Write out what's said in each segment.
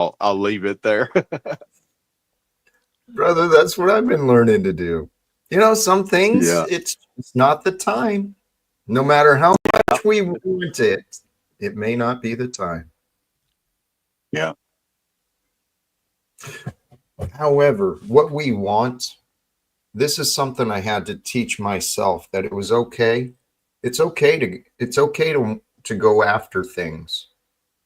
I'll leave it there. Brother, that's what I've been learning to do. You know, some things Yeah. it's not the time. No matter how much we want it, it may not be the time. Yeah. However, what we want, this is something I had to teach myself that it was okay. It's okay to go after things.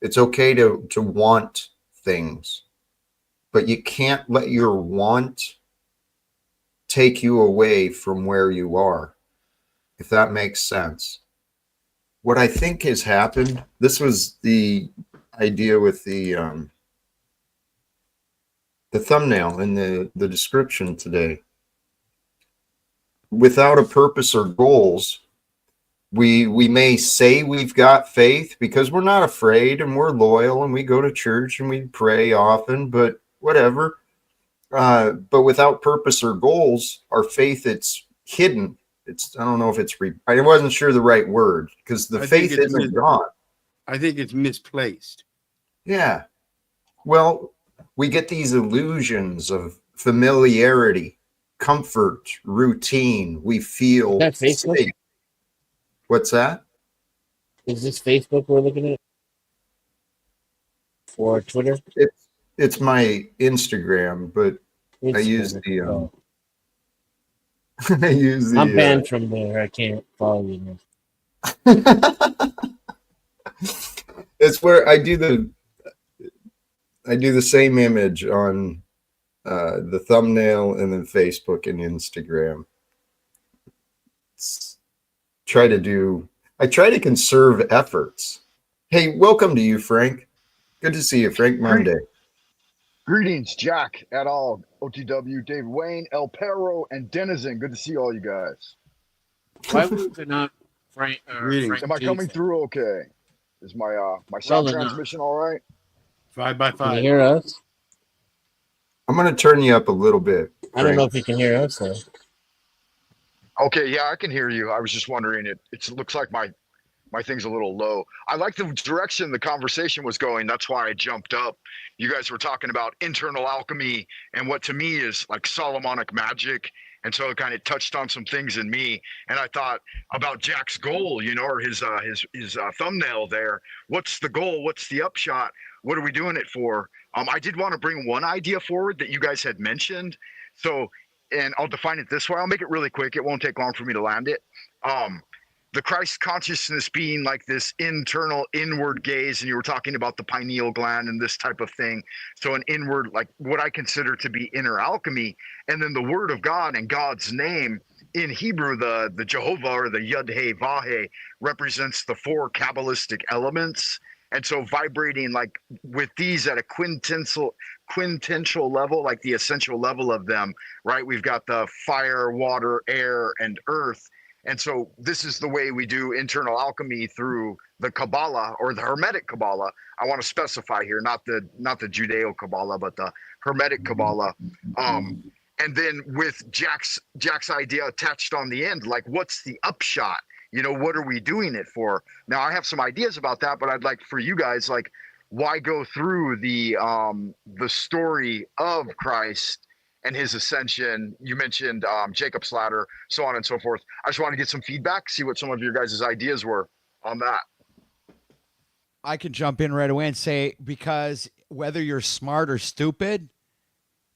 It's okay to want things, but you can't let your want take you away from where you are, if that makes sense. What I think has happened, this was the idea with the thumbnail and the description today. Without a purpose or goals, we may say we've got faith because we're not afraid and we're loyal and we go to church and we pray often, but whatever. But without purpose or goals, our faith, it's hidden. It's, I don't know if it's I wasn't sure the right word because the I think faith isn't gone. I think it's misplaced. Yeah. Well, we get these illusions of familiarity, comfort, routine. We Is feel that Facebook? safe. What's that? Is this Facebook we're looking at? Or Twitter? It's my Instagram, but I use Instagram. the Oh. I use I'm the banned from there. I can't follow you now. it's where I do the same image on the thumbnail and then Facebook and Instagram. It's, I try to conserve efforts. Hey, welcome to you, Frank. Good to see you, Frank Monday. Greetings, Jack et al., OTW, Dave Wayne, El Perro, and Denizen. Good to see all you guys. Why was it not Frank? Greetings. Frank Am I coming Jason? through okay? Is my sound Well enough. transmission all right? 5 by Can you 5. hear us? I'm going to turn you up a little bit. I don't know Frank. if you can hear us though. Okay, yeah, I can hear you. I was just wondering. It looks like my thing's a little low. I like the direction the conversation was going. That's why I jumped up. You guys were talking about internal alchemy and what to me is like Solomonic magic. And so it kind of touched on some things in me. And I thought about Jack's goal, you know, or his thumbnail there. What's the goal? What's the upshot? What are we doing it for? I did want to bring one idea forward that you guys had mentioned. So, and I'll define it this way. I'll make it really quick. It won't take long for me to land it. The Christ consciousness being like this internal inward gaze, and you were talking about the pineal gland and this type of thing. So an inward, like what I consider to be inner alchemy, and then the word of God and God's name in Hebrew, the Jehovah or the Yud He Vah represents the 4 Kabbalistic elements. And so vibrating like with these at a quintessential level, like the essential level of them, right? We've got the fire, water, air, and earth. And so this is the way we do internal alchemy through the Kabbalah or the Hermetic Kabbalah. I want to specify here, not the Judeo Kabbalah, but the Hermetic Kabbalah. And then with Jack's idea attached on the end, like what's the upshot? You know, what are we doing it for? Now I have some ideas about that, but I'd like for you guys, like, why go through the story of Christ and his ascension? You mentioned Jacob's ladder, so on and so forth. I just want to get some feedback, see what some of your guys' ideas were on that. I can jump in right away and say, because whether you're smart or stupid,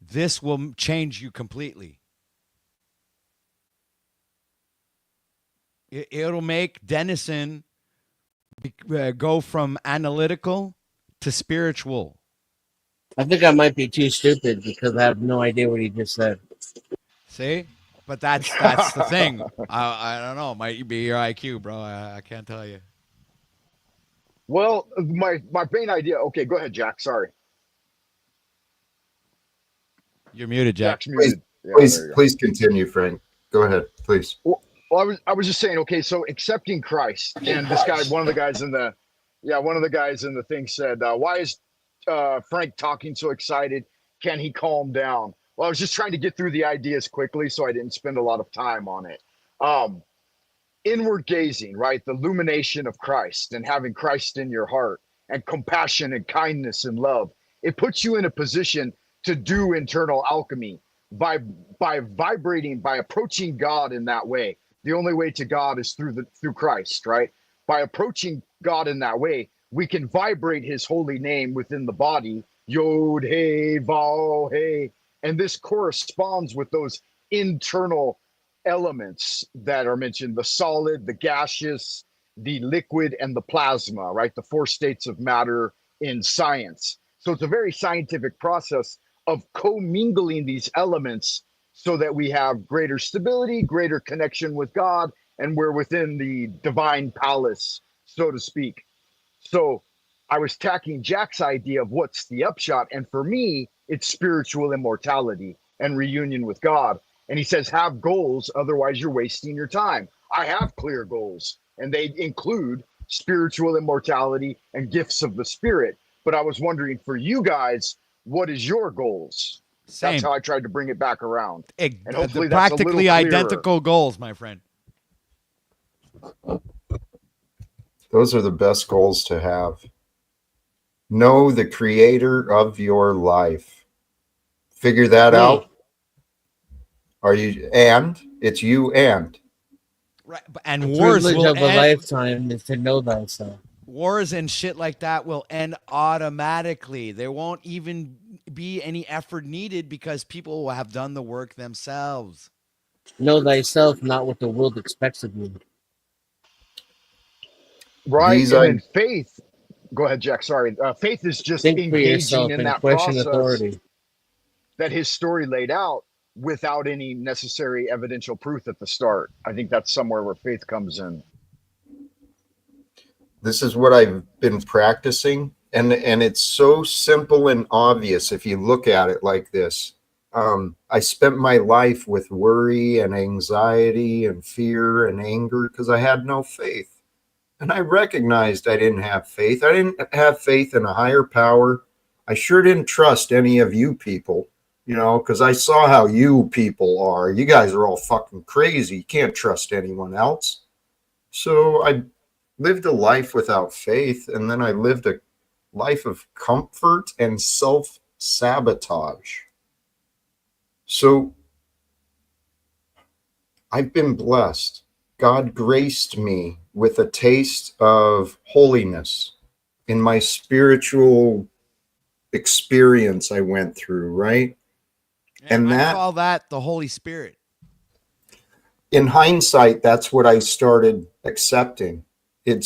this will change you completely. It'll make Denizen go from analytical to spiritual. I think I might be too stupid because I have no idea what he just said. See? But that's the thing. I don't know. It might be your IQ, bro. I can't tell you. Well, my main idea. Okay, go ahead, Jack. Sorry. You're muted, Jack. Jack's muted. Please continue, Frank. Go ahead, please. Well, I was just saying, okay, so accepting Christ, and this guy, one of the guys in the thing said, why is Frank talking so excited? Can he calm down? Well, I was just trying to get through the ideas quickly, so I didn't spend a lot of time on it. Inward gazing, right? The illumination of Christ and having Christ in your heart, and compassion and kindness and love it puts you in a position to do internal alchemy by vibrating, by approaching God in that way. The only way to God is through Christ, right? By approaching God in that way, we can vibrate his holy name within the body, Yod, Hey, Vav, Hey. And this corresponds with those internal elements that are mentioned, the solid, the gaseous, the liquid, and the plasma, right? The four states of matter in science. So it's a very scientific process of commingling these elements so that we have greater stability, greater connection with God, and we're within the divine palace, so to speak. So I was tacking Jack's idea of what's the upshot. And for me, it's spiritual immortality and reunion with God. And he says, have goals, otherwise you're wasting your time. I have clear goals, and they include spiritual immortality and gifts of the spirit. But I was wondering for you guys, what is your goals? Same. That's how I tried to bring it back around. And The hopefully that's a little practically clearer. identical goals, my friend. Those are the best goals to have. Know the creator of your life. Figure that Me. out. Are you, and it's you and. Right, and The wars privilege will of a end. lifetime is to know thyself. Wars and shit like that will end automatically. There won't even be any effort needed because people will have done the work themselves. Know thyself, not what the world expects of you. Right. These And I then faith. Go ahead, Jack. Sorry. Faith is just Think for engaging yourself in and that question process authority. that his story laid out without any necessary evidential proof at the start. I think that's somewhere where faith comes in. this is what I've been practicing, and it's so simple and obvious if you look at it like this. I spent my life with worry and anxiety and fear and anger because I had no faith. And I recognized I didn't have faith. I didn't have faith in a higher power. I sure didn't trust any of you people, because I saw how you people are. You guys are all fucking crazy. You can't trust anyone else. So I lived a life without faith, and then I lived a life of comfort and self-sabotage. So I've been blessed. God graced me with a taste of holiness in my spiritual experience I went through, right? And I that, call that the Holy Spirit. in hindsight, that's what I started accepting. And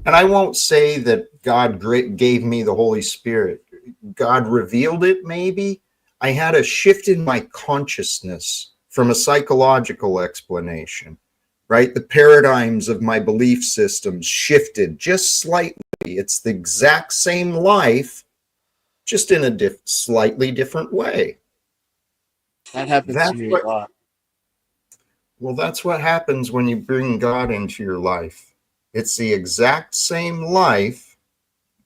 I won't say that God gave me the Holy Spirit. God revealed it, maybe. I had a shift in my consciousness from a psychological explanation, right? The paradigms of my belief systems shifted just slightly. It's the exact same life, just in a slightly different way. That happens That's to me what, a lot. well, that's what happens when you bring God into your life. It's the exact same life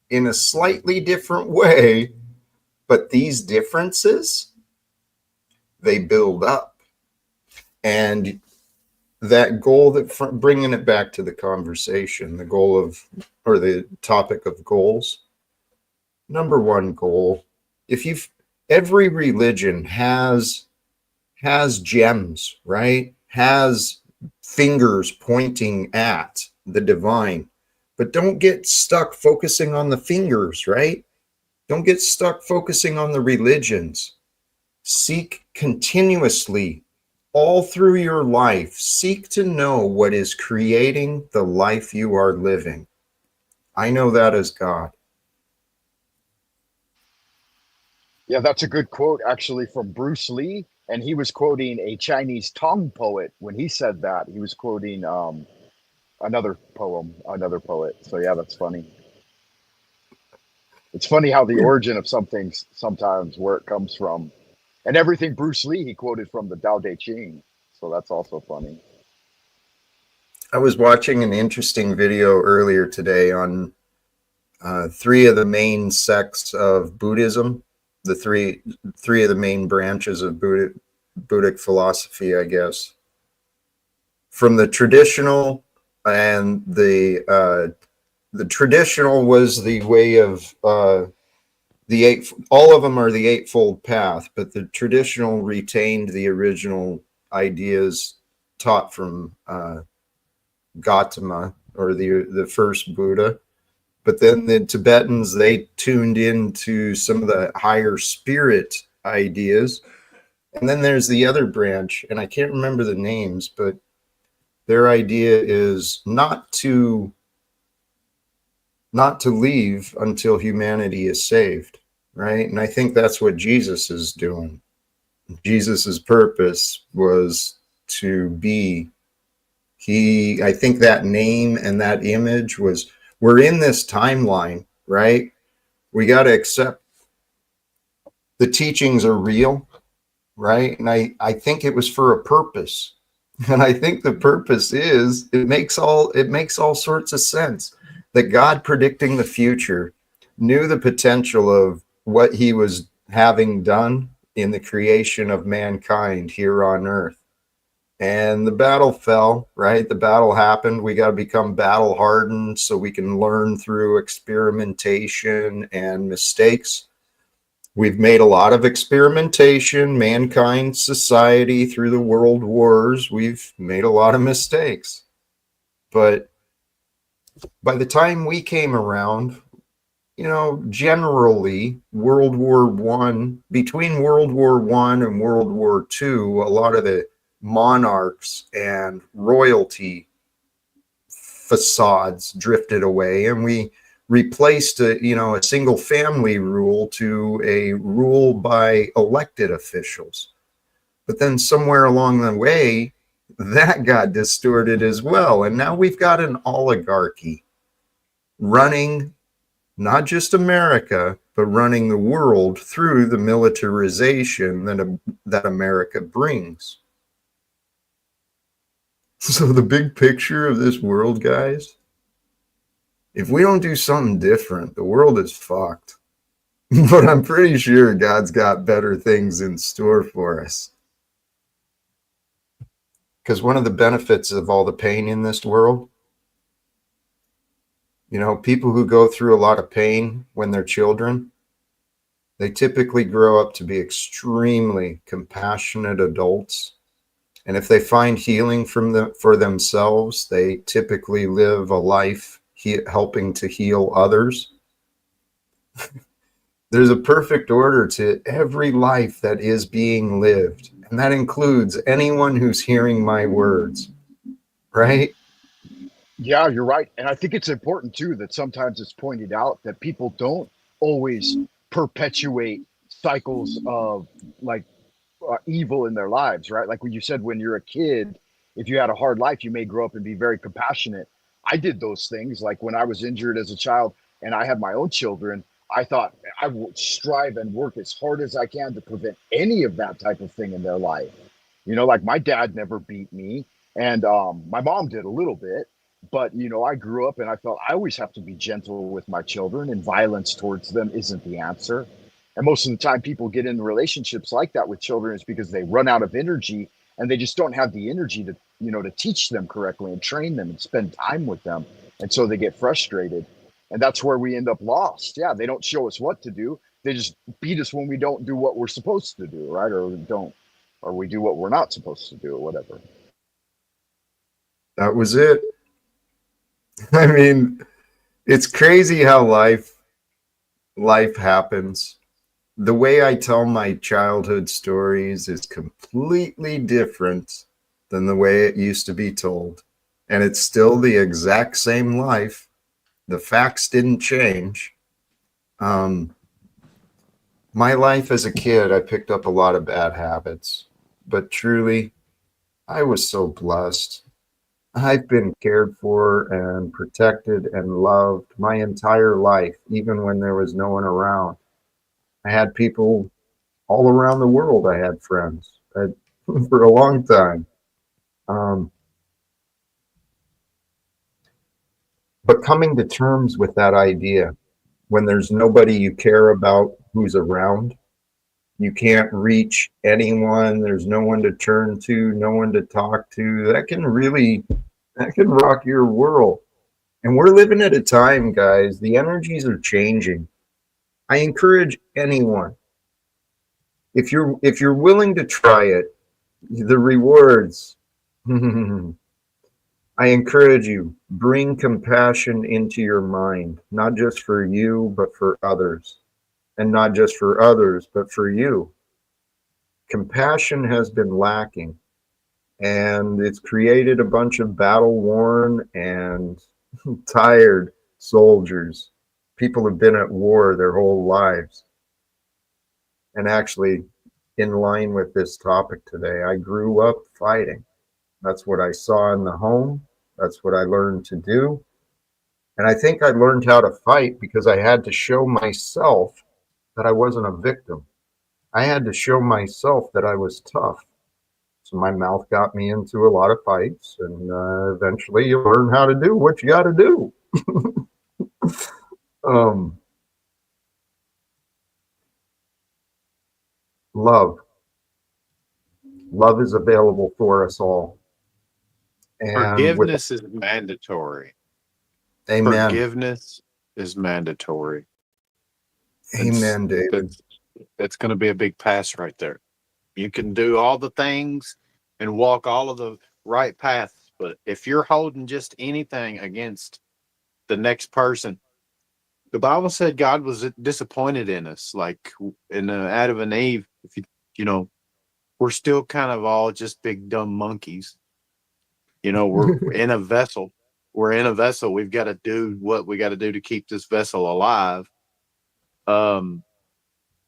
in a slightly different way, but these differences, they build up. And that goal, that bringing it back to the conversation, the goal of, or the topic of goals, number one goal, every religion has gems, right? Has fingers pointing at the divine, but don't get stuck focusing on the fingers, right? Don't get stuck focusing on the religions. Seek continuously all through your life. Seek to know what is creating the life you are living. I know that as God. Yeah, that's a good quote actually from Bruce Lee. And he was quoting a Chinese Tong poet when he said that. He was quoting another poet. So yeah, that's funny. It's funny how the origin of some things sometimes where it comes from. And everything Bruce Lee he quoted from the Tao Te Ching. So that's also funny. I was watching an interesting video earlier today on three of the main sects of Buddhism, the three of the main branches of Buddhic philosophy, I guess. From the traditional, and the traditional was the way of all of them are the eightfold path, but the traditional retained the original ideas taught from Gautama, or the first Buddha. But then the Tibetans, they tuned into some of the higher spirit ideas. And then there's the other branch, and I can't remember the names, but their idea is not to leave until humanity is saved, right? And I think that's what Jesus is doing. Jesus's purpose was to be. I think that name and that image was, we're in this timeline, right? We got to accept the teachings are real, right? And I think it was for a purpose. And I think the purpose is, it makes all sorts of sense that God, predicting the future, knew the potential of what he was having done in the creation of mankind here on earth. And the battle fell, right? The battle happened. We got to become battle hardened so we can learn through experimentation and mistakes. We've made a lot of experimentation, mankind, society, through the world wars. We've made a lot of mistakes. But by the time we came around, generally between World War I and World War II, a lot of the monarchs and royalty facades drifted away, and we replaced a single family rule to a rule by elected officials. But then somewhere along the way, that got distorted as well. And now we've got an oligarchy running not just America, but running the world through the militarization that America brings. So the big picture of this world, guys, if we don't do something different, the world is fucked. But I'm pretty sure God's got better things in store for us. Because one of the benefits of all the pain in this world, people who go through a lot of pain when they're children, they typically grow up to be extremely compassionate adults. And if they find healing for themselves, they typically live a life helping to heal others. There's a perfect order to every life that is being lived. And that includes anyone who's hearing my words, right? Yeah, you're right. And I think it's important too that sometimes it's pointed out that people don't always perpetuate cycles of like evil in their lives, right? Like when you said, when you're a kid, if you had a hard life, you may grow up and be very compassionate. I did those things. Like when I was injured as a child and I had my own children, I thought I would strive and work as hard as I can to prevent any of that type of thing in their life. Like my dad never beat me, and my mom did a little bit, but I grew up and I felt I always have to be gentle with my children, and violence towards them isn't the answer. And most of the time people get in relationships like that with children is because they run out of energy and they just don't have the energy to to teach them correctly and train them and spend time with them, and so they get frustrated, and that's where we end up lost. Yeah, they don't show us what to do, they just beat us when we don't do what we're supposed to do, right? Or we do what we're not supposed to do, or whatever. That was it. I mean, it's crazy how life happens. The way I tell my childhood stories is completely different than the way it used to be told. And it's still the exact same life. The facts didn't change. My life as a kid, I picked up a lot of bad habits, but truly, I was so blessed. I've been cared for and protected and loved my entire life, even when there was no one around. I had people all around the world. I had friends for a long time. But coming to terms with that idea, when there's nobody you care about who's around, you can't reach anyone, there's no one to turn to, no one to talk to, that can rock your world. And we're living at a time, guys, the energies are changing. I encourage anyone, if you're willing to try it, the rewards. I encourage you, bring compassion into your mind, not just for you, but for others. And not just for others, but for you. Compassion has been lacking, and it's created a bunch of battle-worn and tired soldiers. People have been at war their whole lives. And actually, in line with this topic today, I grew up fighting. That's what I saw in the home. That's what I learned to do. And I think I learned how to fight because I had to show myself that I wasn't a victim. I had to show myself that I was tough. So my mouth got me into a lot of fights, and eventually you learn how to do what you got to do. Love. Love is available for us all. And Forgiveness is mandatory. Amen. Forgiveness is mandatory. Amen, David. That's going to be a big pass right there. You can do all the things and walk all of the right paths, but if you're holding just anything against the next person, the Bible said God was disappointed in us, like in Adam and Eve. If you know, we're still kind of all just big dumb monkeys. You know, we're in a vessel. We're in a vessel. We've got to do what we got to do to keep this vessel alive.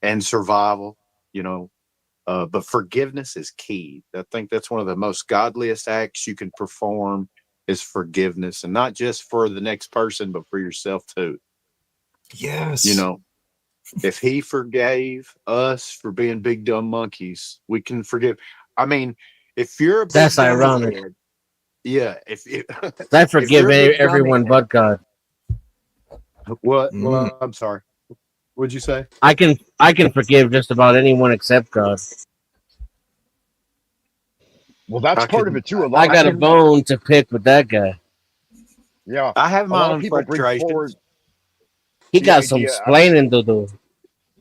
And survival, you know. But forgiveness is key. I think that's one of the most godliest acts you can perform is forgiveness, and not just for the next person, but for yourself too. Yes. You know, if he forgave us for being big dumb monkeys, we can forgive. I mean, if you're a big That's dummy ironic. head, yeah. I if forgive you're a big dummy everyone head- but God. what? Well, I'm sorry. What'd you say? I can forgive just about anyone except God. Well, that's I part can- of it too. A I lot got a of bone to pick with that guy. yeah, I have a my lot of own people bring frustrations. forward He the got some idea. explaining to do.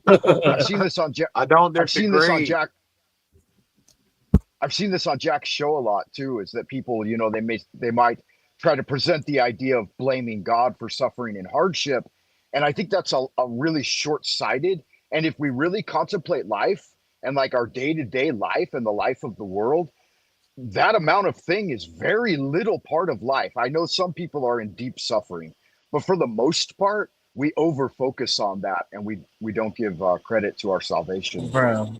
I've seen this on Jack. I don't I've seen this on disagree. Jack. I've seen this on Jack's show a lot too. Is that people, you know, they might try to present the idea of blaming God for suffering and hardship, and I think that's a really short-sighted. And if we really contemplate life and like our day-to-day life and the life of the world, that amount of thing is very little part of life. I know some people are in deep suffering, but for the most part, we over focus on that and we don't give credit to our salvation. Bro,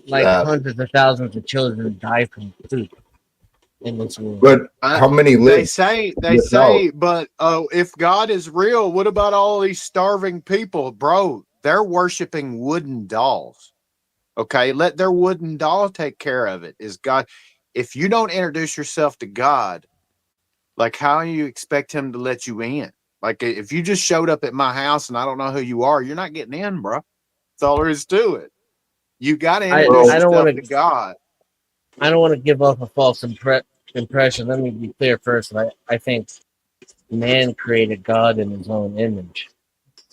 like hundreds of thousands of children die from food in this world. But how many They live? say, without? but if God is real, what about all these starving people, bro? They're worshiping wooden dolls. Okay, let their wooden doll take care of it. Is God? If you don't introduce yourself to God, like how you expect Him to let you in? Like if you just showed up at my house and I don't know who you are, you're not getting in, bro. That's all there is to it. You got to introduce I don't yourself want to God. I don't want to give off a false impression. Let me be clear first. I think man created God in his own image.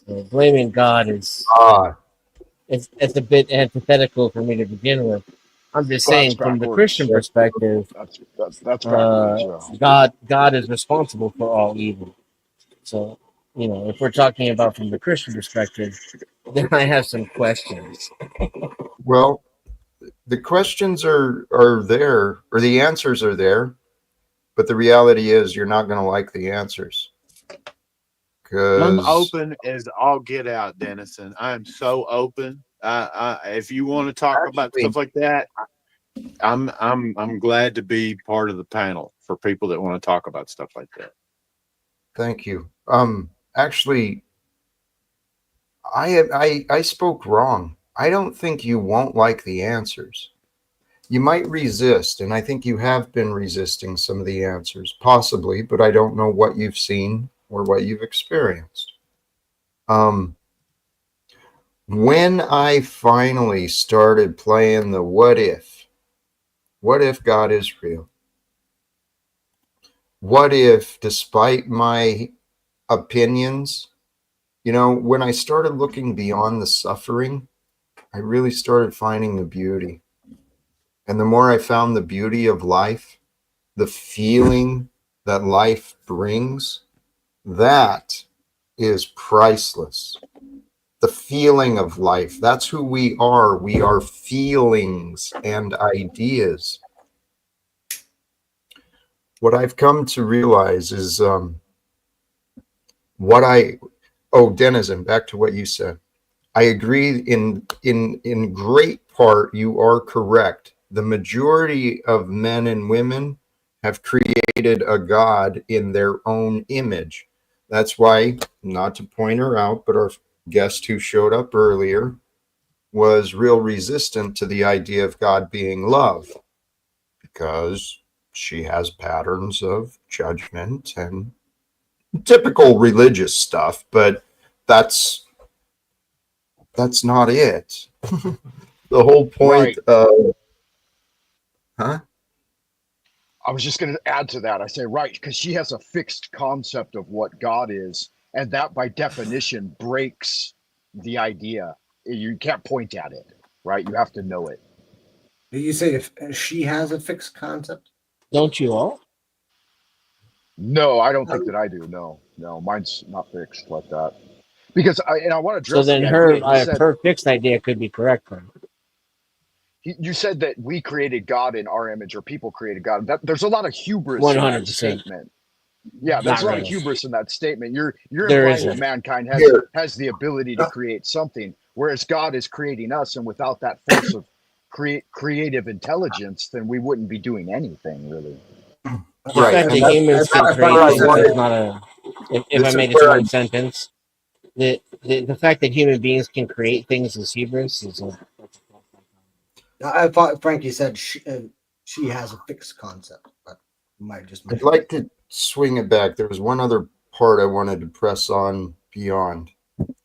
So blaming God is it's a bit antithetical for me to begin with. I'm just Well, that's saying, from the backwards. Christian perspective, That's backwards. God is responsible for all evil. So, you know, if we're talking about from the Christian perspective, then I have some questions. Well, the questions are there, or the answers are there, but the reality is you're not going to like the answers. I'm Because open as all get out, Dennison. I am so open. If you want to talk about stuff like that, I'm glad to be part of the panel for people that want to talk about stuff like that. thank you. Actually, I spoke wrong. I don't think you won't like the answers. You might resist, and I think you have been resisting some of the answers, possibly, but I don't know what you've seen or what you've experienced. When I finally started playing the what if God is real? What if, despite my opinions, You know, when I started looking beyond the suffering, I really started finding the beauty. And the more I found the beauty of life, the feeling that life brings, that is priceless. The feeling of life, that's who we are. We are feelings and ideas. What I've come to realize is Denizen, back to what you said. I agree in great part. You are correct. The majority of men and women have created a god in their own image. That's why, not to point her out, but our guest who showed up earlier was real resistant to the idea of God being love, because she has patterns of judgment and typical religious stuff, but that's not it. The whole point Right. of, huh? I was just going to add to that. I say, right, because she has a fixed concept of what God is, and that by definition breaks the idea. You can't point at it, right? You have to know it. Did you say if she has a fixed concept? Don't you all? No, I don't think that I do. No, no, mine's not fixed like that. Because I want to So address then the idea. You said her fixed idea could be correct then. you said that we created God in our image, or people created God. There's a lot of hubris in that 100%. statement. Yeah, there's Not a lot of really. hubris in that statement. You're There implying that isn't. mankind Here, has the ability to create something, whereas God is creating us, and without that force of creative intelligence, then we wouldn't be doing anything really. The right, fact and that that's, humans can that's create where I things wanted. is not a. If I This is made this where I one sentence, the fact that human beings can create things is hubris. Is a, I thought Frankie said she has a fixed concept, but you might just I'd mention like to swing it back. There was one other part I wanted to press on beyond.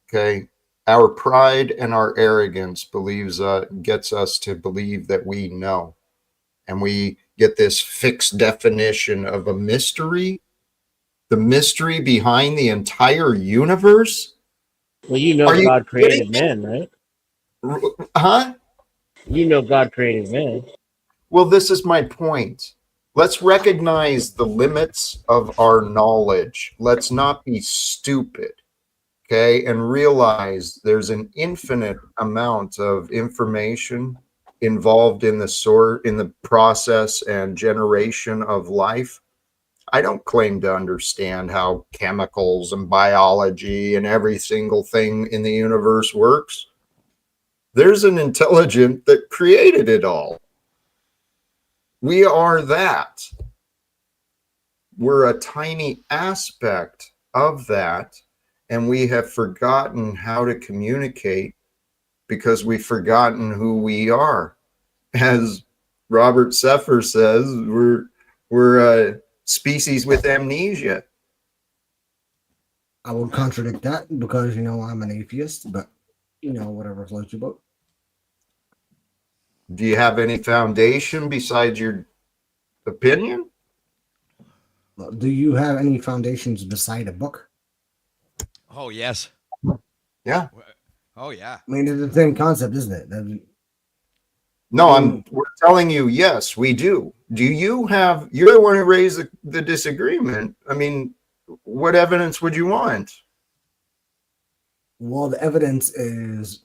Okay, our pride and our arrogance gets us to believe that we know, and we get this fixed definition of a mystery. The mystery behind the entire universe. well, you know, Are you God kidding created man, right? me? Huh? You know, God created man. Well, this is my point. Let's recognize the limits of our knowledge. Let's not be stupid, okay? And realize there's an infinite amount of information involved in the process and generation of life. I don't claim to understand how chemicals and biology and every single thing in the universe works. There's an intelligence that created it all. We are that. We're a tiny aspect of that, and we have forgotten how to communicate because we've forgotten who we are. As Robert Seffer says, we're a species with amnesia. I would contradict that because I'm an atheist, but whatever floats your boat. Do you have any foundation besides your opinion? Do you have any foundations beside a book? Oh yes. Yeah. Oh yeah. I mean, it's the same concept, isn't it? No, we're telling you, yes, we do. Do you have, you're the one who raised the disagreement. I mean, what evidence would you want? Well, the evidence is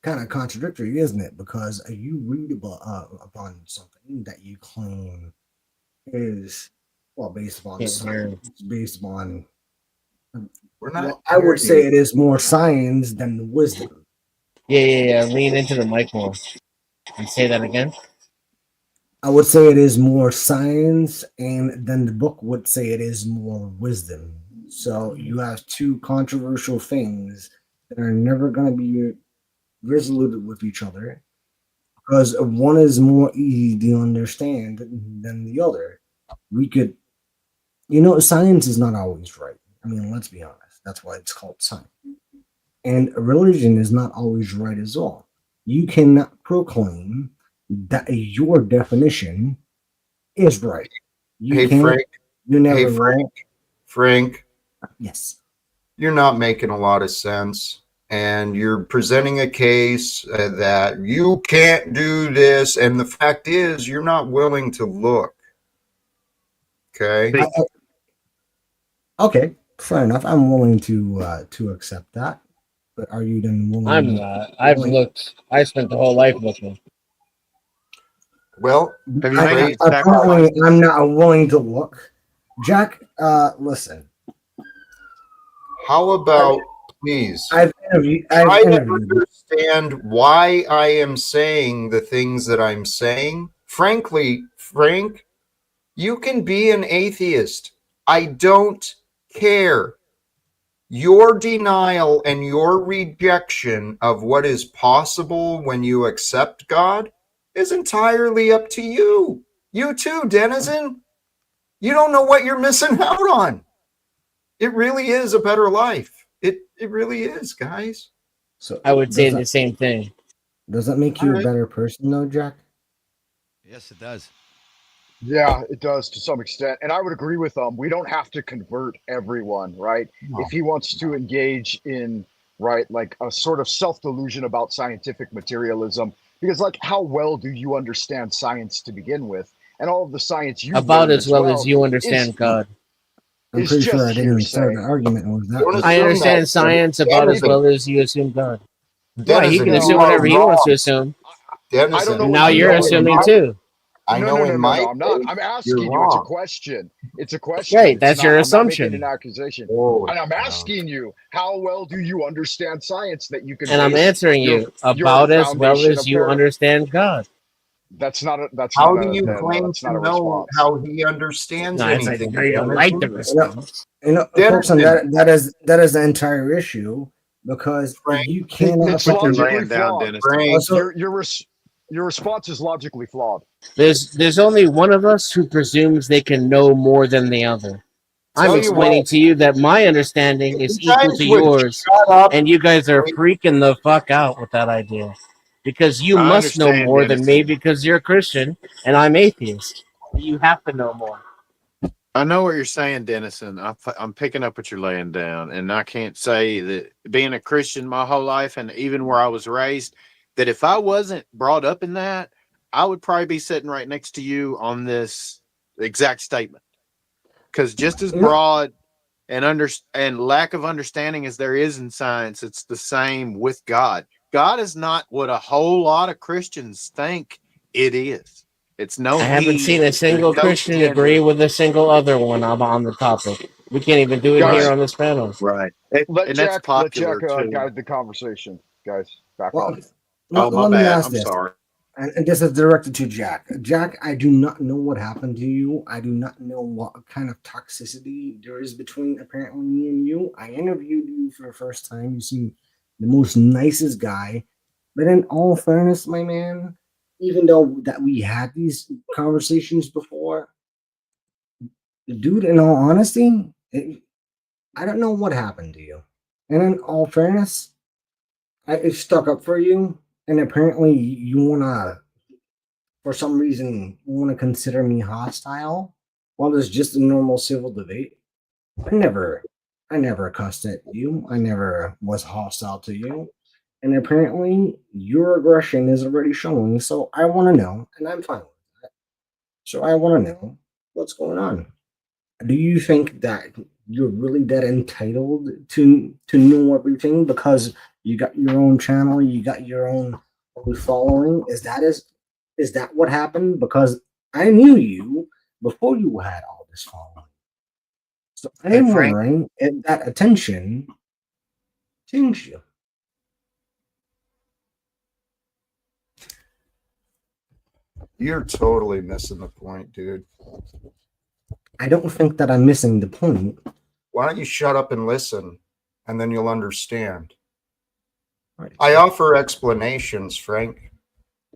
kind of contradictory, isn't it? Because you read upon something that you claim is based upon science, based upon. We're not. I would say it is more science than wisdom. Yeah. Lean into the mic more and say that again. I would say it is more science, and then the book would say it is more wisdom. So you have two controversial things that are never going to be resoluted with each other because one is more easy to understand than the other. We could, science is not always right. I mean, let's be honest. That's why it's called science. And religion is not always right as well. You cannot proclaim that your definition is right. You Hey, can't. Frank. You never Hey, will. Frank. Yes. you're not making a lot of sense. And you're presenting a case that you can't do this. And the fact is, you're not willing to look. Okay. Okay, fair enough. I'm willing to accept that. But are you then willing? I'm not. I've looked. I spent the whole life looking. Well, Have you made any apparently, sacrifices? I'm not willing to look. Jack, listen. how about, please, I've interviewed. try to understand why I am saying the things that I'm saying. Frankly, Frank, you can be an atheist. I don't care. Your denial and your rejection of what is possible when you accept God is entirely up to you. You too, Denizen. You don't know what you're missing out on. It really is a better life. It really is, guys. So I would say the same thing. Does that make you a better person, though, Jack? Yes, it does. Yeah, it does to some extent. And I would agree with we don't have to convert everyone, right? No. If he wants to engage in, right, like a sort of self-delusion about scientific materialism, because like how well do you understand science to begin with? And all of the science you About learn as well as you understand God. I'm It's pretty sure just I didn't start hearsay. the argument with that. Don't but- I assume understand that. science about as Denizen, well as you assume God. Why? He Denizen, can you assume are whatever he wants to wrong. assume. I don't know Denizen, And what now you you're know in assuming my- too. I know in my I'm not. case, I'm you're asking you. It's a wrong. question. It's a question. Right, It's that's not, your I'm not assumption. making an accusation. Oh, And I'm asking you, how well do you understand science that you can And I'm base answering your- you your about as well foundation as of you par- understand God. That's not a how do you no, claim that's not to a know response. how he understands No, it's like anything? you don't like the Denizen? response. Folks, and Denizen, that is the entire issue because Frank, you cannot. It's What you're logically laying down, flawed. Dennis. Frank, Also, Your response is logically flawed. There's only one of us who presumes they can know more than the other. I'm Tell you explaining what, to you that my understanding is you equal guys to would yours, shut up. and you guys are freaking the fuck out with that idea. Because you I must know understand, more than Dennis. me because you're a Christian and I'm atheist. You have to know more. I know what you're saying, Dennison. I'm picking up what you're laying down, and I can't say that being a Christian my whole life, and even where I was raised, that if I wasn't brought up in that, I would probably be sitting right next to you on this exact statement. Because just as broad and lack of understanding as there is in science, it's the same with God. God is not what a whole lot of Christians think it is. It's no. I haven't he. seen a single There's no Christian gender. agree with a single other one on the topic. We can't even do it Guys, here on this panel. Right. Let And that's Jack popular too. guide the conversation. Guys, back well, off. Oh, my let me bad. ask I'm this, sorry. and this is directed to Jack. Jack, I do not know what happened to you. I do not know what kind of toxicity there is between apparently me and you. I interviewed you for the first time. You seem the most nicest guy, but in all fairness, my man, even though that we had these conversations before, dude, in all honesty, I don't know what happened to you. And in all fairness, I stuck up for you, and apparently you wanna, for some reason, wanna consider me hostile. While it's just a normal civil debate. I never cussed at you. I never was hostile to you. And apparently, your aggression is already showing. So I want to know, and I'm fine with that. So I want to know what's going on. Do you think that you're really that entitled to know everything because you got your own channel, you got your own following? Is that what happened? Because I knew you before you had all this following. So I Hey, am Frank. wondering if that attention changed you. You're totally missing the point, dude. I don't think that I'm missing the point. Why don't you shut up and listen, and then you'll understand. Right. I offer explanations, Frank.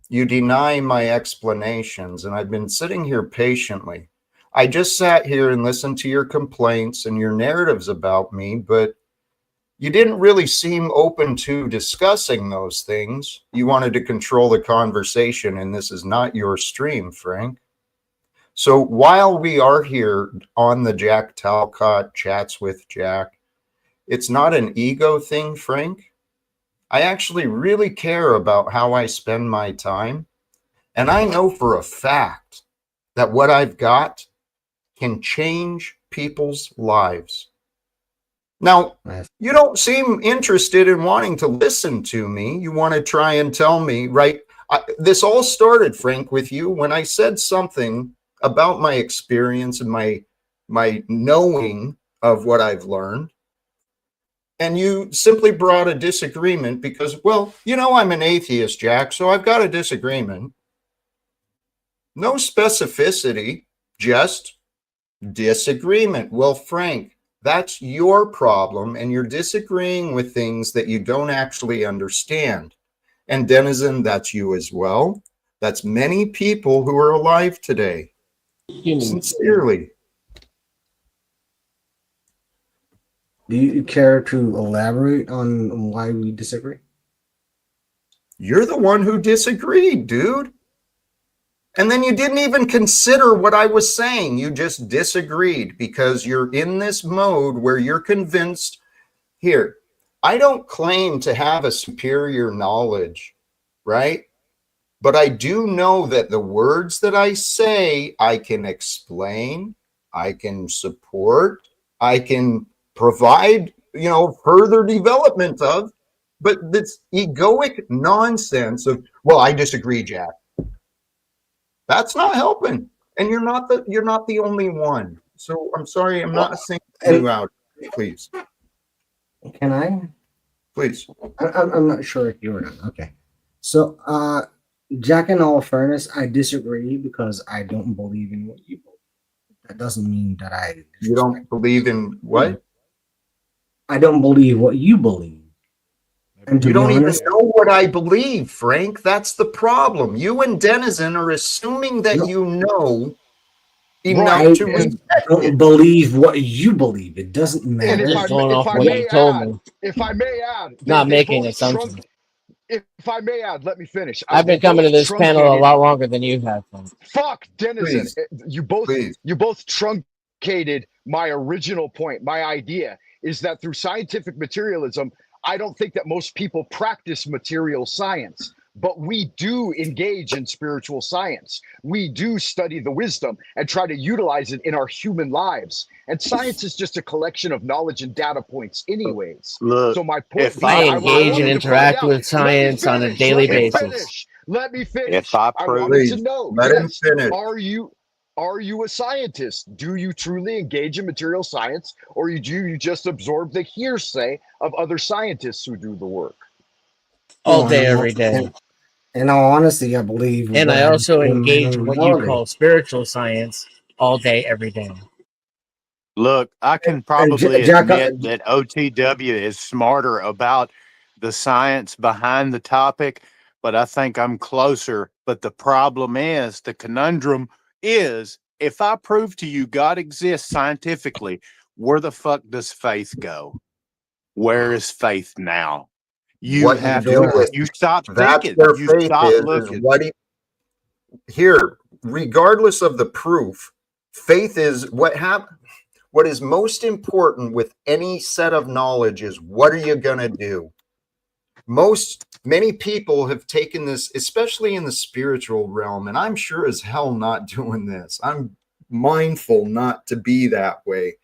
You deny my explanations, and I've been sitting here patiently. I just sat here and listened to your complaints and your narratives about me, but you didn't really seem open to discussing those things. You wanted to control the conversation, and this is not your stream, Frank. So while we are here on the Jack Talcott Chats with Jack, It's not an ego thing, Frank. I actually really care about how I spend my time. And I know for a fact that what I've got can change people's lives. Now, you don't seem interested in wanting to listen to me. You want to try and tell me, right? This all started, Frank, with you when I said something about my experience and my knowing of what I've learned. And you simply brought a disagreement because, well, I'm an atheist, Jack, so I've got a disagreement. No specificity, just disagreement. Well, Frank, that's your problem, and you're disagreeing with things that you don't actually understand. And Denizen, that's you as well. That's many people who are alive today. Sincerely. Do you care to elaborate on why we disagree? You're the one who disagreed, dude. And then you didn't even consider what I was saying. You just disagreed because you're in this mode where you're convinced. Here, I don't claim to have a superior knowledge, right? But I do know that the words that I say, I can explain, I can support, I can provide, further development of. But this egoic nonsense of, well, I disagree, Jack. That's not helping, and you're not the only one. So I'm sorry, I'm not singling you out. Please, can I? Please. I'm not sure if you were not. Okay, so Jack, in all fairness, I disagree because I don't believe in what you believe. That doesn't mean that I. You don't believe in what? I don't believe what you believe. And you don't even know what I believe, Frank. That's the problem. You and Denizen are assuming that you know enough to respect it. Believe what you believe. It doesn't matter. And if I may add, not making assumptions. If I may add, let me finish. I've been coming to this panel a lot longer than you have. Fuck, Denizen. You both truncated my original point. My idea is that through scientific materialism, I don't think that most people practice material science, but we do engage in spiritual science. We do study the wisdom and try to utilize it in our human lives. And science is just a collection of knowledge and data points anyways. Look, so my point if I engage and interact with science on a daily basis. Let me finish. If I wanted to know, let him finish. Are you a scientist? Do you truly engage in material science, or do you just absorb the hearsay of other scientists who do the work? All day, every day. In all honesty, I believe. And I also engage in what you call spiritual science all day, every day. Look, I can probably admit that OTW is smarter about the science behind the topic, but I think I'm closer. But the problem is, the conundrum is, if I prove to you God exists scientifically, where the fuck does faith go? Where is faith now? You have to. You stop thinking. You stop looking. Here, regardless of the proof, faith is what happens. What is most important with any set of knowledge is, what are you going to do? Many people have taken this, especially in the spiritual realm, and I'm sure as hell not doing this. I'm mindful not to be that way.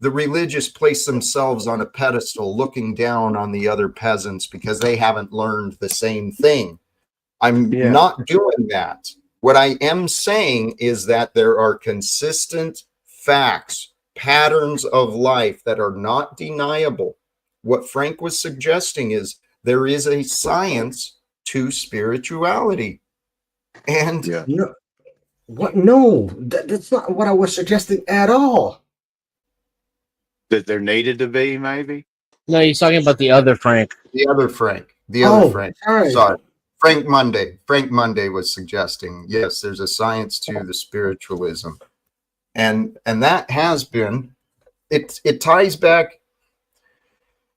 The religious place themselves on a pedestal looking down on the other peasants because they haven't learned the same thing. I'm not doing that. What I am saying is that there are consistent facts, patterns of life that are not deniable. What Frank was suggesting is there is a science to spirituality. And no, that's not what I was suggesting at all. That there needed to be, maybe? No, he's talking about the other Frank. The other Frank. Sorry. Frank Monday was suggesting, yes, there's a science to the spiritualism. And that has been, it ties back.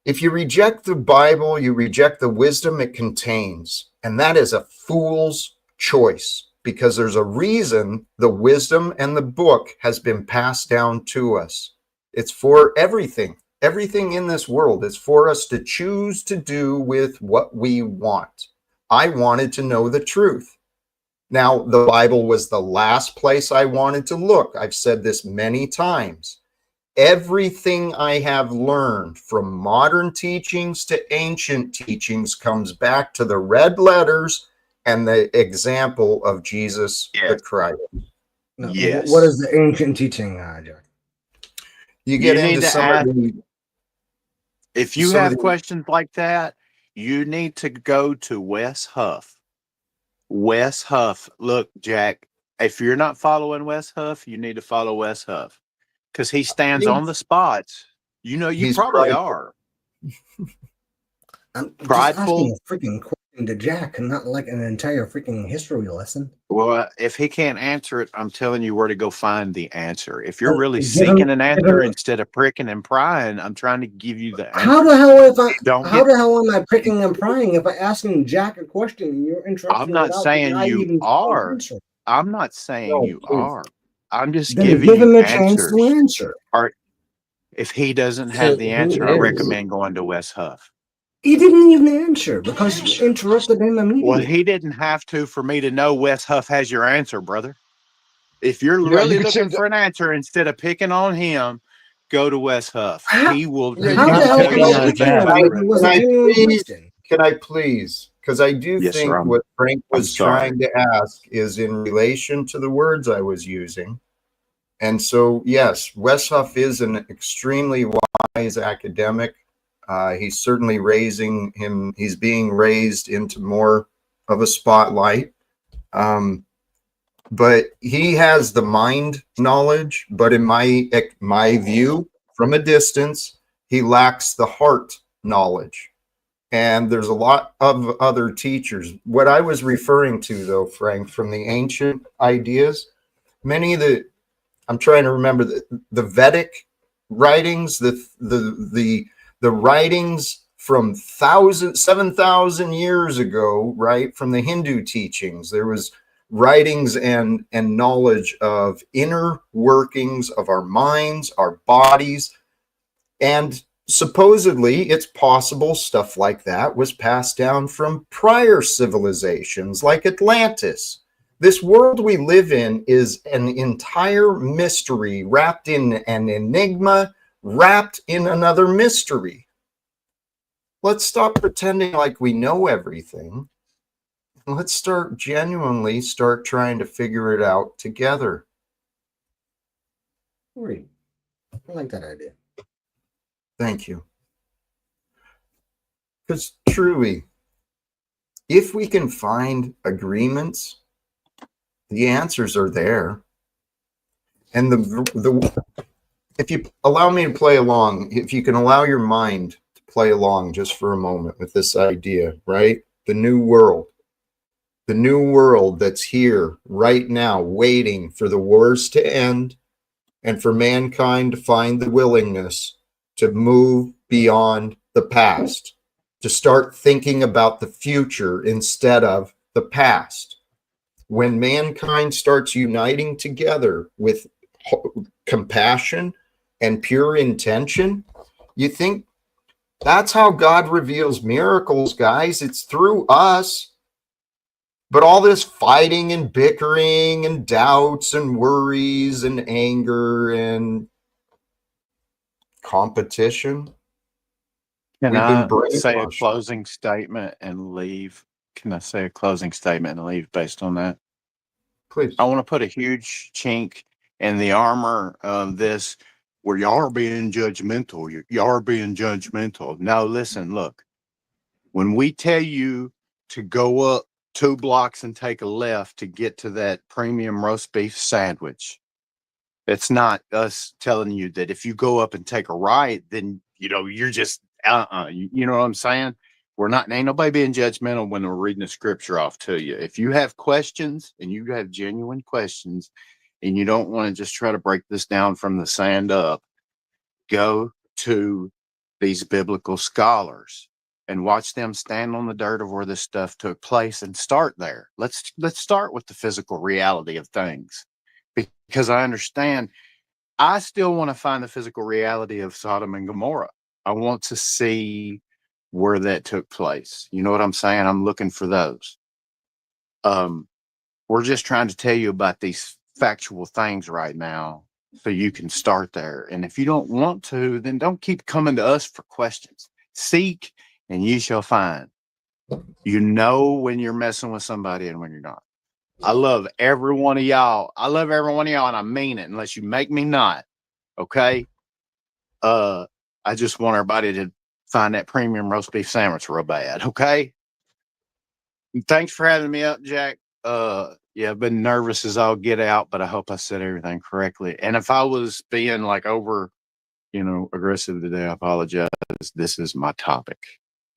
If you reject the Bible, you reject the wisdom it contains. And that is a fool's choice, because there's a reason the wisdom and the book has been passed down to us. It's for everything. Everything in this world is for us to choose to do with what we want. I wanted to know the truth. Now, the Bible was the last place I wanted to look. I've said this many times. Everything I have learned from modern teachings to ancient teachings comes back to the red letters and the example of Jesus the Christ. No, Yes. what is the ancient teaching, Jack? You get You need into to some ask, of the if you some of have the- questions like that, you need to go to Wes Huff. Wes Huff. Look, Jack, if you're not following Wes Huff, you need to follow Wes Huff because he stands on the spots. You know, you he's probably prideful. are. I'm just Prideful. asking a freaking question to Jack, and not like an entire freaking history lesson. Well, if he can't answer it, I'm telling you where to go find the answer. If you're really Give him- seeking an give answer him- instead of pricking and prying, I'm trying to give you the answer. How the hell Don't how get- the hell am I pricking and prying if I asking Jack a question and you're interrupting? I'm not without saying I you even are. answer? I'm not saying No, you please. are. I'm just Then giving give him you a chance answers. to answer. Or if he doesn't So have the who answer, I is- recommend going to Wes Huff. He didn't even answer because you interrupted him immediately. Well, he didn't have to for me to know Wes Huff has your answer, brother. If you're Yeah, really you could say looking for an answer instead of picking on him, go to Wes Huff. How- He will. Yeah, How you the can hell tell can you I something. pick on him if it was a genuine question? Can I please? Because I do Yes, think sir, what Frank I'm was sorry. trying to ask is in relation to the words I was using. And so, yes, Wes Huff is an extremely wise academic. He's certainly he's being raised into more of a spotlight. But he has the mind knowledge, but in my view, from a distance, he lacks the heart knowledge. And there's a lot of other teachers. What I was referring to, though, Frank, from the ancient ideas, many of the, I'm trying to remember the Vedic writings, the writings from 7,000 years ago, right, from the Hindu teachings. There was writings and knowledge of inner workings of our minds, our bodies, and supposedly it's possible stuff like that was passed down from prior civilizations like Atlantis. This world we live in is an entire mystery wrapped in an enigma, wrapped in another mystery. Let's stop pretending like we know everything. Let's genuinely start trying to figure it out together. Great. I like that idea. Thank you. Because truly, if we can find agreements, the answers are there. And if you allow me to play along, if you can allow your mind to play along just for a moment with this idea, right? The new world that's here right now, waiting for the wars to end and for mankind to find the willingness to move beyond the past, to start thinking about the future instead of the past. When mankind starts uniting together with compassion and pure intention, you think that's how God reveals miracles, guys. It's through us. But all this fighting and bickering and doubts and worries and anger and competition. Can We've I been say a brainwashed. closing statement and leave? Can I say a closing statement and leave based on that? Please. I want to put a huge chink in the armor of this where y'all are being judgmental. Y'all are being judgmental. No, listen, look. When we tell you to go up 2 blocks and take a left to get to that premium roast beef sandwich, it's not us telling you that if you go up and take a right, then, you're just, you know what I'm saying? Ain't nobody being judgmental when we're reading the scripture off to you. If you have questions and you have genuine questions and you don't want to just try to break this down from the sand up, go to these biblical scholars and watch them stand on the dirt of where this stuff took place and start there. Let's start with the physical reality of things, because I understand I still want to find the physical reality of Sodom and Gomorrah. I want to see where that took place. You know what I'm saying? I'm looking for those. Um, we're just trying to tell you about these factual things right now so you can start there. And if you don't want to, then don't keep coming to us for questions. Seek and you shall find. You know when you're messing with somebody and when you're not. I love every one of y'all. I love every one of y'all, and I mean it, unless you make me not. Okay? I just want everybody to find that premium roast beef sandwich real bad. Okay? And thanks for having me up, Jack. Yeah, I've been nervous as all get out, but I hope I said everything correctly. And if I was being like over, aggressive today, I apologize. This is my topic.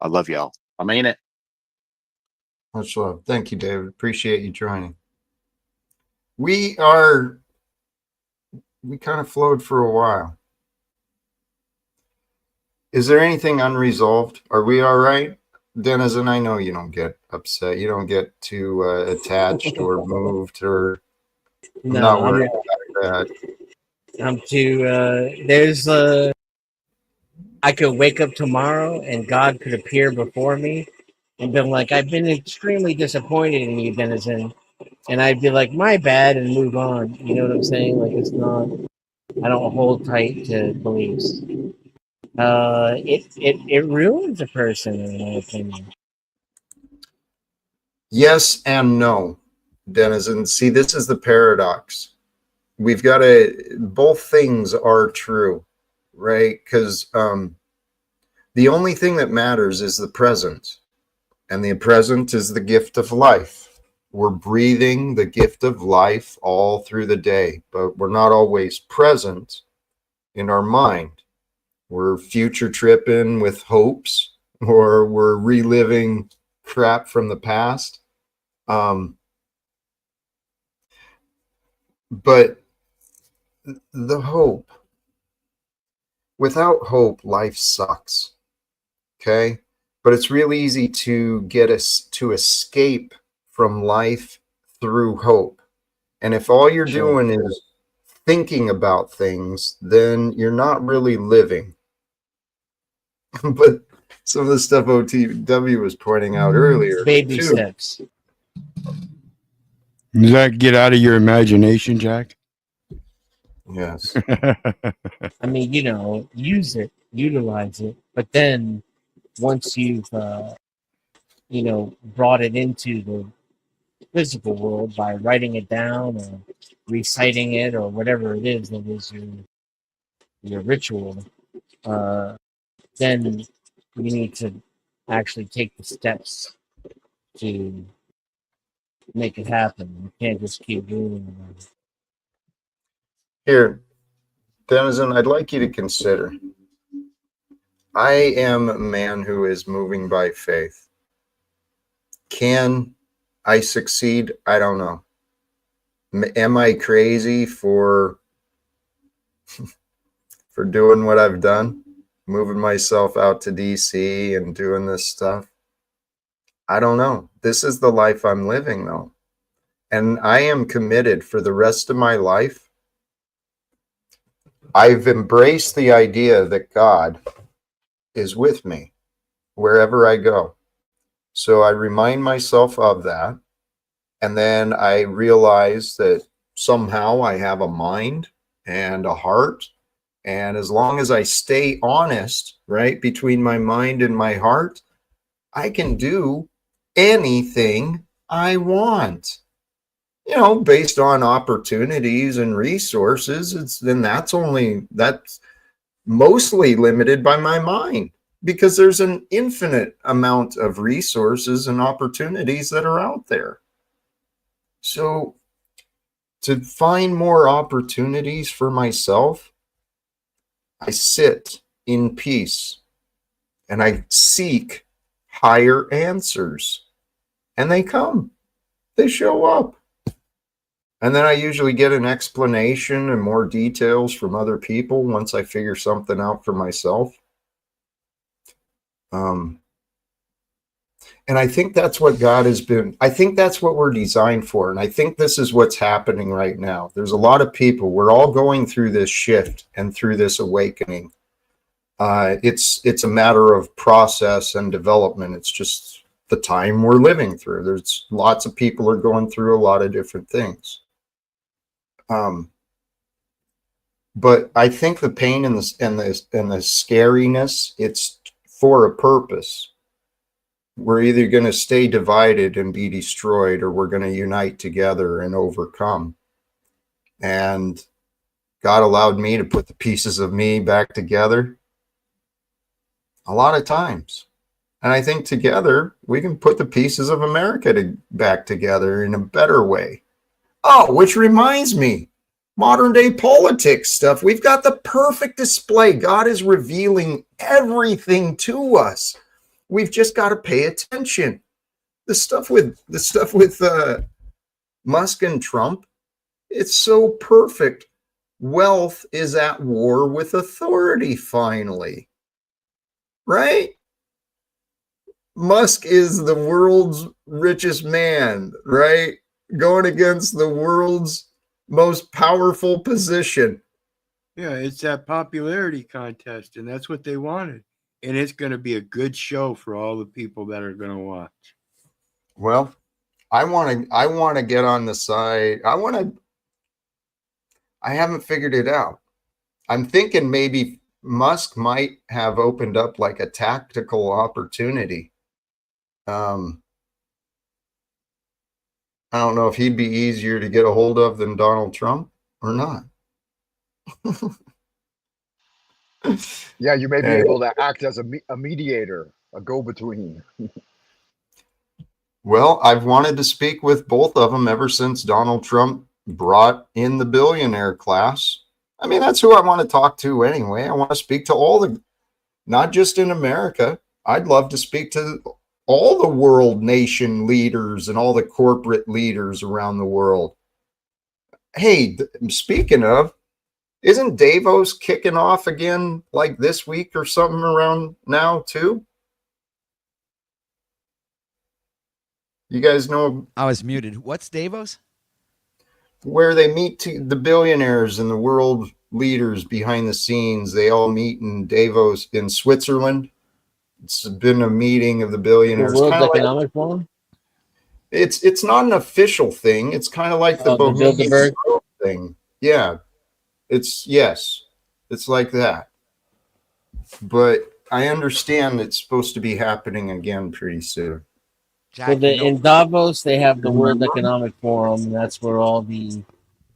I love y'all. I mean it. Much love. Thank you, David. Appreciate you joining. We kind of flowed for a while. Is there anything unresolved? Are we all right? Denizen, I know you don't get upset. You don't get too attached or moved or No, not worried about that. I'm too. I could wake up tomorrow and God could appear before me and be like, I've been extremely disappointed in you, Denizen. And I'd be like, my bad, and move on. You know what I'm saying? Like, it's not, I don't hold tight to beliefs. It ruins a person, in my opinion. Yes and no, Denizen. See, this is the paradox. We've got to, both things are true, right? Because the only thing that matters is the present, and the present is the gift of life. We're breathing the gift of life all through the day, but we're not always present in our mind. We're future tripping with hopes, or we're reliving crap from the past. But the hope, without hope, life sucks. Okay. But it's real easy to get us to escape from life through hope. And if all you're doing is thinking about things, then you're not really living. But some of the stuff OTW was pointing out earlier, Baby too. steps. Does that get out of your imagination, Jack? Yes. I mean, use it, utilize it. But then once you've, brought it into the physical world by writing it down or reciting it or whatever it is that is your ritual, then you need to actually take the steps to make it happen. You can't just keep doing it. Here, Denizen, I'd like you to consider. I am a man who is moving by faith. Can I succeed? I don't know. Am I crazy for doing what I've done? Moving myself out to DC and doing this stuff? I don't know. This is the life I'm living, though. And I am committed for the rest of my life. I've embraced the idea that God is with me wherever I go. So I remind myself of that. And then I realize that somehow I have a mind and a heart. And as long as I stay honest, right, between my mind and my heart, I can do anything I want, based on opportunities and resources. That's mostly limited by my mind, because there's an infinite amount of resources and opportunities that are out there. So to find more opportunities for myself, I sit in peace and I seek higher answers, and they come, they show up. And then I usually get an explanation and more details from other people once I figure something out for myself. And I think that's what God has been, I think that's what we're designed for. And I think this is what's happening right now. There's a lot of people, we're all going through this shift and through this awakening. It's a matter of process and development. It's just the time we're living through. There's lots of people are going through a lot of different things. But I think the pain and the scariness, it's for a purpose. We're either going to stay divided and be destroyed, or we're going to unite together and overcome. And God allowed me to put the pieces of me back together a lot of times. And I think together we can put the pieces of America back together in a better way. Oh, which reminds me, modern day politics stuff. We've got the perfect display. God is revealing everything to us. We've just got to pay attention. The stuff with Musk and Trump, it's so perfect. Wealth is at war with authority finally. Right? Musk is the world's richest man, right? Going against the world's most powerful position. Yeah, it's that popularity contest, and that's what they wanted. And it's going to be a good show for all the people that are going to watch. Well, I want to get on the side. I haven't figured it out. I'm thinking maybe Musk might have opened up like a tactical opportunity. I don't know if he'd be easier to get a hold of than Donald Trump or not. Yeah, you may be able to act as a mediator, a go-between. Well, I've wanted to speak with both of them ever since Donald Trump brought in the billionaire class. I mean, that's who I want to talk to anyway. I want to speak to all the, not just in America. I'd love to speak to all the world nation leaders and all the corporate leaders around the world. Hey, speaking of, isn't Davos kicking off again like this week or something around now too? You guys know? I was muted. What's Davos? Where they meet the billionaires and the world leaders behind the scenes. They all meet in Davos in Switzerland. It's been a meeting of the billionaires. The World Economic Forum? It's not an official thing. It's kind of like the Bohemian thing. Yeah. It's like that. But I understand it's supposed to be happening again pretty soon. Jack, So in Davos, they have the World Economic Forum, and that's where all the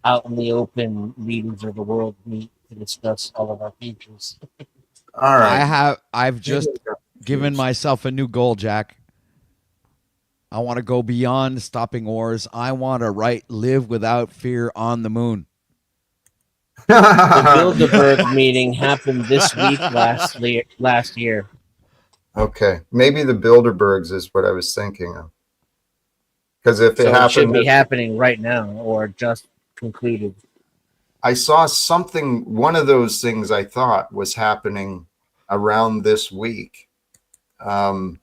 out in the open leaders of the world meet to discuss all of our futures. All right. I've just given myself a new goal, Jack. I want to go beyond stopping wars. I want to live without fear on the moon. The Bilderberg meeting happened this week last year. Okay, maybe the Bilderbergs is what I was thinking of. Because if it should be happening right now or just concluded. I saw something, one of those things I thought was happening around this week. Guys,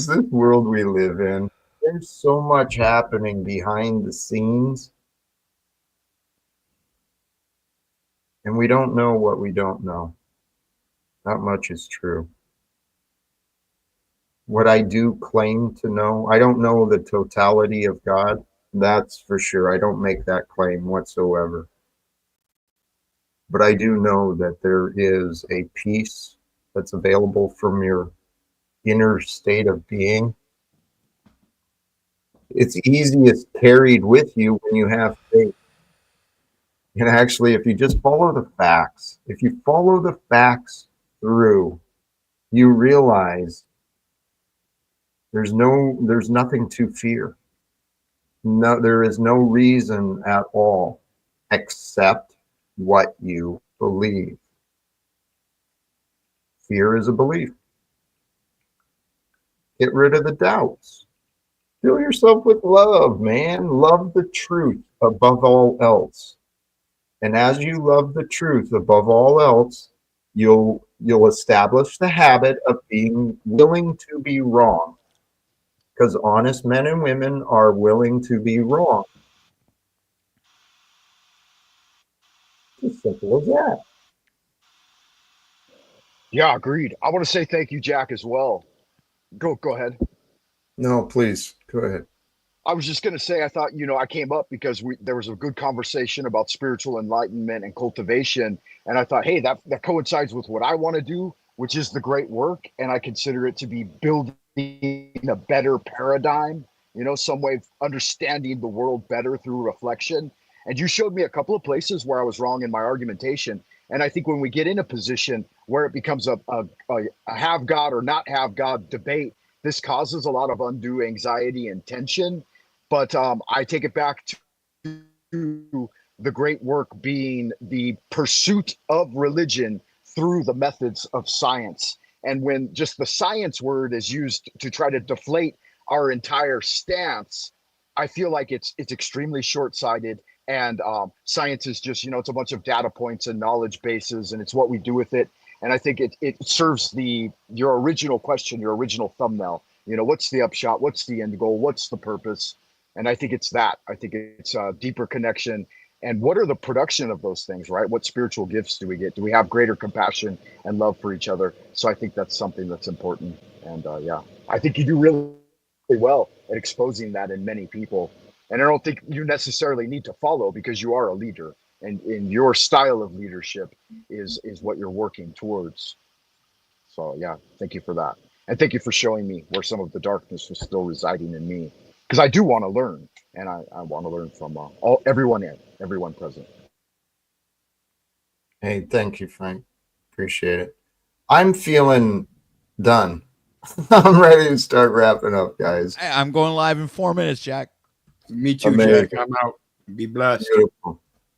this world we live in, there's so much happening behind the scenes. And we don't know what we don't know. Not much is true. What I do claim to know, I don't know the totality of God. That's for sure. I don't make that claim whatsoever. But I do know that there is a peace that's available from your inner state of being. It's easiest carried with you when you have faith. And actually, if you just follow the facts, if you follow the facts through, you realize there's nothing to fear. No, there is no reason at all except what you believe. Fear is a belief. Get rid of the doubts. Fill yourself with love, man. Love the truth above all else. And as you love the truth above all else, you'll establish the habit of being willing to be wrong, because honest men and women are willing to be wrong. It's as simple as that. Yeah, agreed. I want to say thank you, Jack, as well. Go ahead. No, please go ahead. I was just going to say, I thought, I came up because there was a good conversation about spiritual enlightenment and cultivation. And I thought, hey, that coincides with what I want to do, which is the great work. And I consider it to be building a better paradigm, some way of understanding the world better through reflection. And you showed me a couple of places where I was wrong in my argumentation. And I think when we get in a position where it becomes a have God or not have God debate, this causes a lot of undue anxiety and tension. But I take it back to the great work being the pursuit of religion through the methods of science. And when just the science word is used to try to deflate our entire stance, I feel like it's extremely short-sighted. And science is just, it's a bunch of data points and knowledge bases, and it's what we do with it. And I think it serves your original question, your original thumbnail. What's the upshot? What's the end goal? What's the purpose? And I think it's that. I think it's a deeper connection. And what are the production of those things, right? What spiritual gifts do we get? Do we have greater compassion and love for each other? So I think that's something that's important. And I think you do really well at exposing that in many people. And I don't think you necessarily need to follow, because you are a leader, and in your style of leadership is what you're working towards. So yeah, thank you for that. And thank you for showing me where some of the darkness was still residing in me, because I do want to learn, and I want to learn from everyone present. Hey, thank you, Frank. Appreciate it. I'm feeling done. I'm ready to start wrapping up, guys. Hey, I'm going live in 4 minutes, Jack. Me too, Amazing. Jack. I'm out. Be blessed. Beautiful.